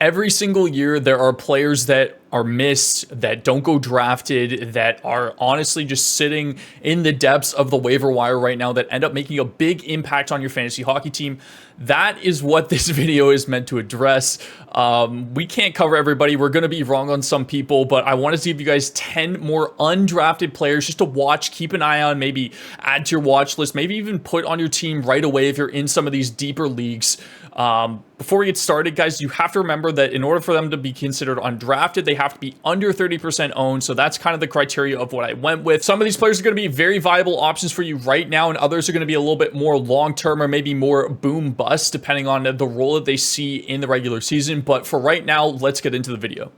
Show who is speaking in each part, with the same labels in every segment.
Speaker 1: Every single year, there are players that are missed, that don't go drafted, that are honestly just sitting in the depths of the waiver wire right now that end up making a big impact on your fantasy hockey team. That is what this video is meant to address. We can't cover everybody. We're going to be wrong on some people, but I wanted to give you guys 10 more undrafted players just to watch, keep an eye on, maybe add to your watch list, maybe even put on your team right away if you're in some of these deeper leagues. Before we get started, guys, you have to remember that in order for them to be considered undrafted, they have to be under 30% owned. So that's kind of the criteria of what I went with. Some of these players are going to be very viable options for you right now, and others are going to be a little bit more long-term or maybe more boom bust, depending on the role that they see in the regular season. But for right now, let's get into the video.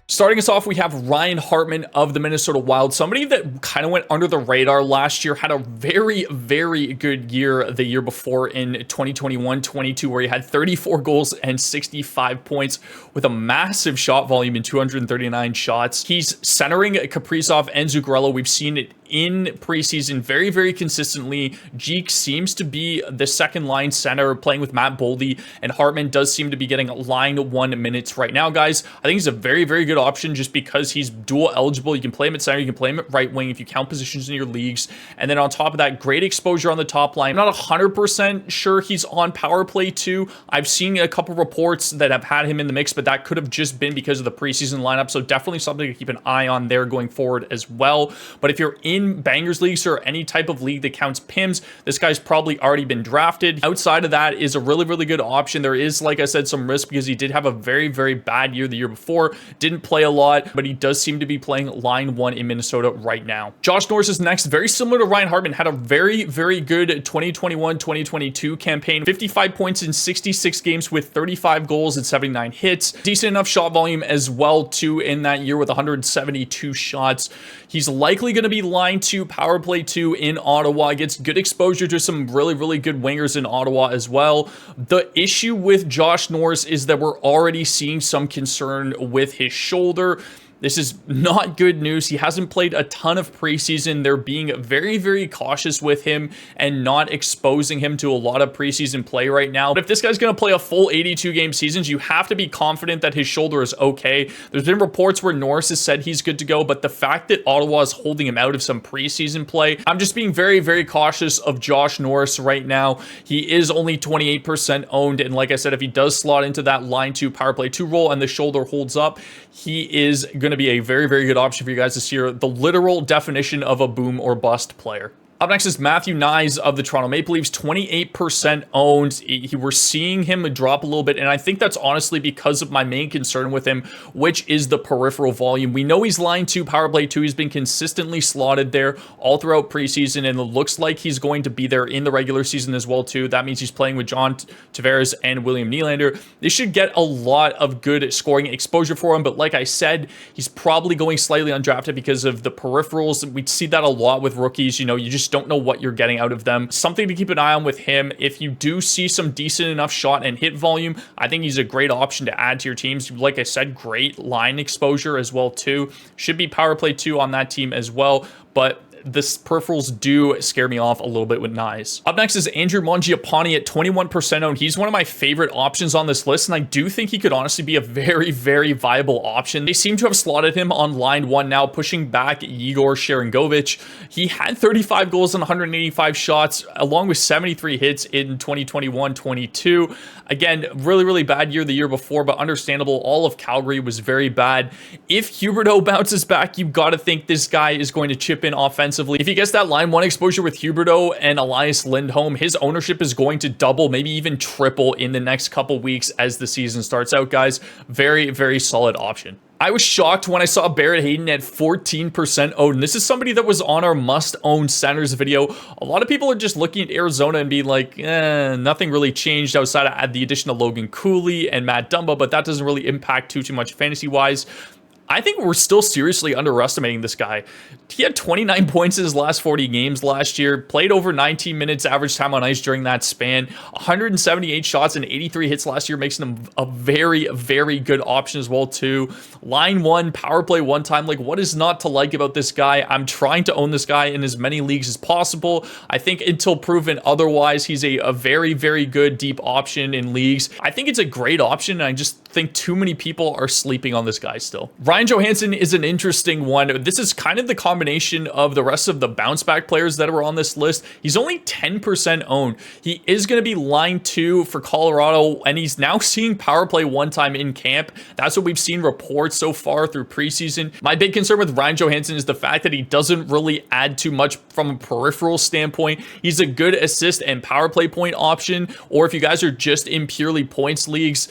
Speaker 1: Starting us off, we have Ryan Hartman of the Minnesota Wild, somebody that kind of went under the radar last year, had a very, very good year the year before in 2021-22, where he had 34 goals and 65 points with a massive shot volume in 239 shots. He's centering Kaprizov and Zuccarello. We've seen it in preseason very, very consistently. Jeek seems to be the second line center playing with Matt Boldy, and Hartman does seem to be getting line 1 minutes right now, guys. I think he's a very, very good option just because he's dual eligible. You can play him at center, you can play him at right wing if you count positions in your leagues. And then on top of that, great exposure on the top line. I'm not 100% sure he's on power play too. I've seen a couple reports that have had him in the mix, but that could have just been because of the preseason lineup. So definitely something to keep an eye on there going forward as well. But if you're in bangers leagues or any type of league that counts PIMs, this guy's probably already been drafted. Outside of that is a really, really good option. There is, like I said, some risk because he did have a very, very bad year the year before. Didn't play a lot, but he does seem to be playing line 1 in Minnesota right now. Josh Norris is next. Very similar to Ryan Hartman. Had a very, very good 2021-2022 campaign. 55 points in 66 games with 35 goals and 79 hits. Decent enough shot volume as well too in that year with 172 shots. He's likely going to be line 2, power play 2 in Ottawa. Gets good exposure to some really, really good wingers in Ottawa as well. The issue with Josh Norris is that we're already seeing some concern with his shoulder. This is not good news. He hasn't played a ton of preseason. They're being very, very cautious with him and not exposing him to a lot of preseason play right now. But if this guy's going to play a full 82 game seasons, you have to be confident that his shoulder is okay. There's been reports where Norris has said he's good to go, but the fact that Ottawa is holding him out of some preseason play, I'm just being very, very cautious of Josh Norris right now. He is only 28% owned, and like I said, if he does slot into that line 2, power play 2 role and the shoulder holds up, he is going to be a very, very good option for you guys this year. The literal definition of a boom or bust player. Up next is Matthew Knies of the Toronto Maple Leafs, 28% owned. We're seeing him drop a little bit, and I think that's honestly because of my main concern with him, which is the peripheral volume. We know he's line 2, power play 2. He's been consistently slotted there all throughout preseason, and it looks like he's going to be there in the regular season as well too. That means he's playing with John Tavares and William Nylander. They should get a lot of good scoring exposure for him, but like I said, he's probably going slightly undrafted because of the peripherals. We see that a lot with rookies. You know, you just don't know what you're getting out of them. Something to keep an eye on with him. If you do see some decent enough shot and hit volume, I think he's a great option to add to your teams. Like I said, great line exposure as well too. Should be power play 2 on that team as well, but the peripherals do scare me off a little bit with Knies. Up next is Andrew Mangiapane at 21% owned. He's one of my favorite options on this list, and I do think he could honestly be a very, very viable option. They seem to have slotted him on line 1 now, pushing back Igor Sharangovich. He had 35 goals and 185 shots, along with 73 hits in 2021-22. Again, really, really bad year the year before, but understandable. All of Calgary was very bad. If Huberdeau bounces back, you've got to think this guy is going to chip in offensively. If he gets that line 1 exposure with Huberdeau and Elias Lindholm, his ownership is going to double, maybe even triple in the next couple weeks as the season starts out, guys. Very, very solid option. I was shocked when I saw Barrett Hayton at 14% owned. And this is somebody that was on our must-own centers video. A lot of people are just looking at Arizona and being like, nothing really changed outside of the addition of Logan Cooley and Matt Dumba, but that doesn't really impact too much fantasy-wise. I think we're still seriously underestimating this guy. He had 29 points in his last 40 games last year, played over 19 minutes average time on ice during that span, 178 shots and 83 hits last year, makes him a very, very good option as well too. Line one, power play one time. Like, what is not to like about this guy? I'm trying to own this guy in as many leagues as possible. I think until proven otherwise, he's a very, very good deep option in leagues. I think it's a great option, and I just think too many people are sleeping on this guy still. Ryan Johansen is an interesting one. This is kind of the combination of the rest of the bounce back players that are on this list. He's only 10% owned. He is going to be line 2 for Colorado, and he's now seeing power play one time in camp. That's what we've seen reports so far through preseason. My big concern with Ryan Johansen is the fact that he doesn't really add too much from a peripheral standpoint. He's a good assist and power play point option, or if you guys are just in purely points leagues,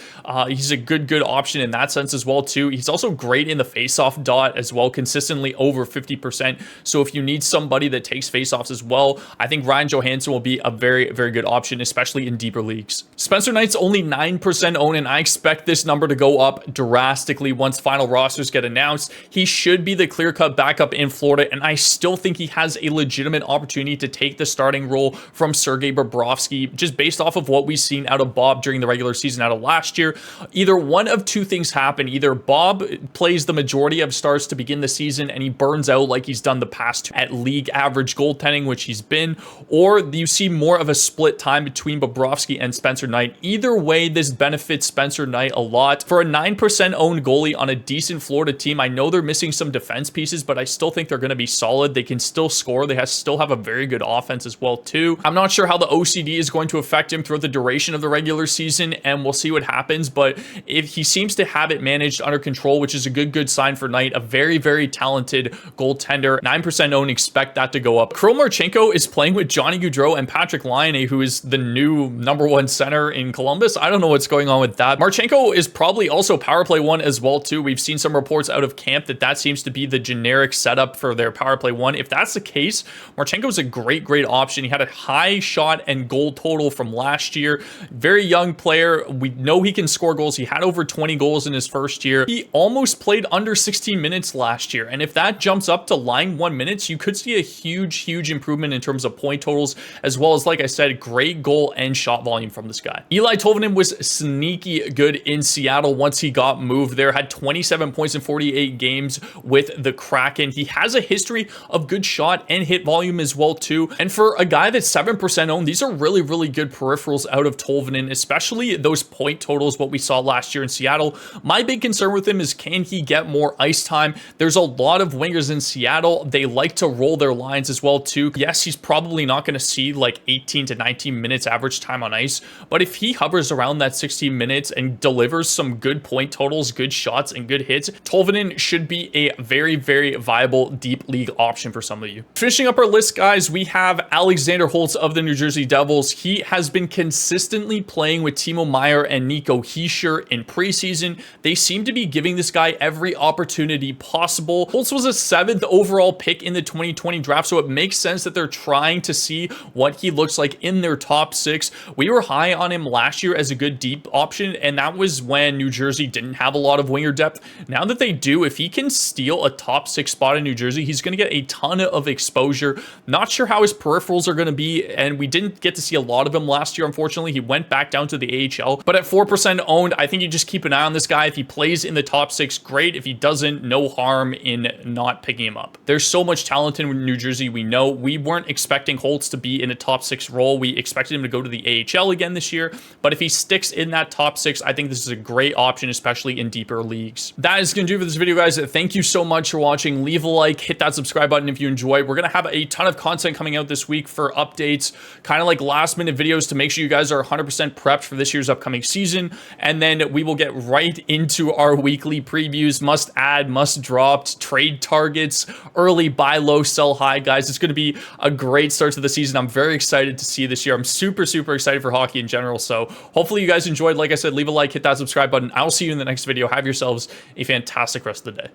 Speaker 1: he's a good option in that sense as well too. He's also great in the faceoff dot as well, consistently over 50%. So if you need somebody that takes faceoffs as well, I think Ryan Johansen will be a very, very good option, especially in deeper leagues. Spencer Knight's only 9% owned, and I expect this number to go up drastically once final rosters get announced. He should be the clear-cut backup in Florida, and I still think he has a legitimate opportunity to take the starting role from Sergei Bobrovsky, just based off of what we've seen out of Bob during the regular season out of last year. Either one of two things happen. Either Bob plays the majority of starts to begin the season and he burns out like he's done the past two at league average goaltending, which he's been, or you see more of a split time between Bobrovsky and Spencer Knight. Either way, this benefits Spencer Knight a lot. For a 9% owned goalie on a decent Florida team, I know they're missing some defense pieces, but I still think they're going to be solid. They can still score. They still have a very good offense as well too. I'm not sure how the OCD is going to affect him throughout the duration of the regular season, and we'll see what happens, but if he seems to have it managed under control, which is a good sign for Knight, a very, very talented goaltender. 9% owned, expect that to go up. Kirill Marchenko is playing with Johnny Gaudreau and Patrick Laine, who is the new #1 center in Columbus. I don't know what's going on with that. Marchenko is probably also power play one as well too. We've seen some reports out of camp that seems to be the generic setup for their power play one. If that's the case, Marchenko is a great option. He had a high shot and goal total from last year. Very young player. We know he can score goals. He had over 20 goals in his first year. He almost played under 16 minutes last year, and if that jumps up to line 1 minutes, you could see a huge improvement in terms of point totals, as well as, like I said, great goal and shot volume from this guy. Eeli Tolvanen was sneaky good in Seattle once he got moved there. Had 27 points in 48 games with the Kraken. He has a history of good shot and hit volume as well too, and for a guy that's 7% owned, these are really good peripherals out of Tolvanen, especially those point totals, what we saw last year in Seattle. My big concern with him is, can he get more ice time? There's a lot of wingers in Seattle. They like to roll their lines as well too. Yes, he's probably not going to see like 18 to 19 minutes average time on ice, but if he hovers around that 16 minutes and delivers some good point totals, good shots, and good hits, Tolvanen should be a very viable deep league option for some of you. Finishing up our list, guys, we have Alexander Holtz of the New Jersey Devils. He has been consistently playing with Timo Meier and Nico Hischier in preseason. They seem to be giving this guy every opportunity possible. Holtz was a 7th overall pick in the 2020 draft, so it makes sense that they're trying to see what he looks like in their top 6. We were high on him last year as a good deep option, and that was when New Jersey didn't have a lot of winger depth. Now that they do, if he can steal a top 6 spot in New Jersey, he's going to get a ton of exposure. Not sure how his peripherals are going to be, and we didn't get to see a lot of him last year, unfortunately. He went back down to the AHL, but at 4% owned, I think you just keep an eye on this guy. If he plays in the top 6, great. If he doesn't, no harm in not picking him up. There's so much talent in New Jersey. We know we weren't expecting Holtz to be in a top 6 role. We expected him to go to the AHL again this year, but if he sticks in that top 6, I think this is a great option, especially in deeper leagues. That is going to do for this video, guys. Thank you so much for watching. Leave a like, hit that subscribe button if you enjoy. We're going to have a ton of content coming out this week for updates, kind of like last minute videos to make sure you guys are 100% prepped for this year's upcoming season. And then we will get right into our weekly previews, must add, must drop, trade targets, early buy low, sell high, guys. It's going to be a great start to the season. I'm very excited to see this year. I'm super excited for hockey in general. So hopefully you guys enjoyed. Like I said, leave a like, hit that subscribe button. I'll see you in the next video. Have yourselves a fantastic rest of the day.